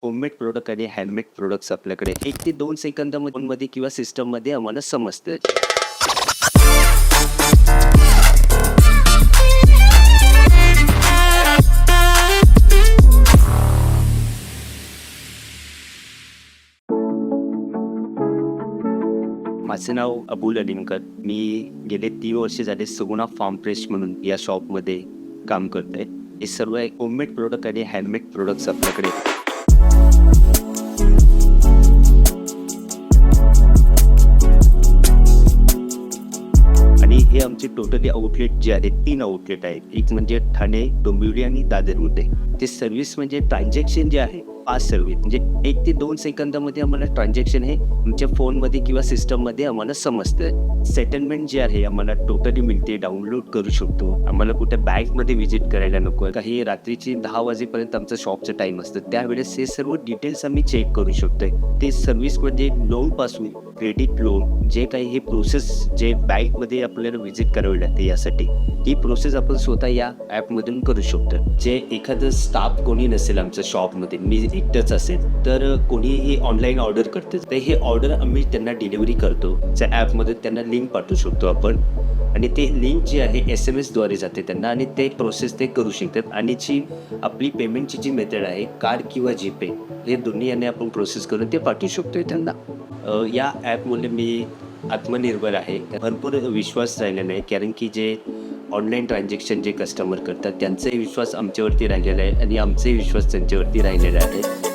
Homemade product आणि handmade products आपल्याकडे 1 ते 2 सेकंदामध्ये किंवा सिस्टममध्ये आम्हाला समजतं. माझं नाव अबुल अलिमकर. मी गेले 3 वर्ष झाले सुगुणा फार्म फ्रेश म्हणून या शॉपमध्ये काम करतोय. हे सर्व होममेड प्रोडक्ट आणि हँडमेड प्रोडक्ट्स आपल्याकडे. आणि हे आमचे टोटली आउटलेट जे आहेत 3 आउटलेट आहेत. एक म्हणजे ठाणे, डोंबिवली आणि दादरमध्ये. ते सर्व्हिस म्हणजे ट्रान्झॅक्शन जे आहे फास्ट सर्व्हिस म्हणजे 1 ते 2 सेकंदामध्ये आम्हाला ट्रान्झॅक्शन हे तुमच्या फोनमध्ये किंवा सिस्टममध्ये आम्हाला समजतं. सेटलमेंट जे आहे आम्हाला टोटली मिळते, डाउनलोड करू शकतो. आम्हाला कुठे बँकमध्ये व्हिजिट करायला नको. काही रात्रीची 10 वाजेपर्यंत आमचं शॉपचं टाईम असतं. त्यावेळेस हे सर्व डिटेल्स आम्ही चेक करू शकतोय. ते सर्व्हिस म्हणजे लोनपासून क्रेडिट लोन जे काही हे प्रोसेस जे बँकमध्ये आपल्याला व्हिजिट करावी लागते यासाठी ही प्रोसेस आपण स्वतः या ॲपमधून करू शकतो. जे एखादं स्टाफ कोणी नसेल आमच्या शॉपमध्ये, मी एकटंच असेल तर कोणीही ऑनलाईन ऑर्डर करते तर हे ऑर्डर आम्ही त्यांना डिलिव्हरी करतो. त्या ॲपमध्ये त्यांना लिंक पाठवू शकतो आपण आणि ते लिंक जी आहे SMS द्वारे जाते त्यांना आणि ते प्रोसेस ते करू शकतात. आणि जी आपली पेमेंटची जी मेथड आहे कार्ड किंवा जीपे हे दोन्ही याने आपण प्रोसेस करून ते पाठवू शकतो त्यांना. या ॲपमुळे मी आत्मनिर्भर आहे. भरपूर विश्वास राहिलेला आहे कारण की जे ऑनलाईन ट्रान्झॅक्शन जे कस्टमर करतात त्यांचाही विश्वास आमच्यावरती राहिलेला आहे आणि आमचाही विश्वास त्यांच्यावरती राहिलेला आहे.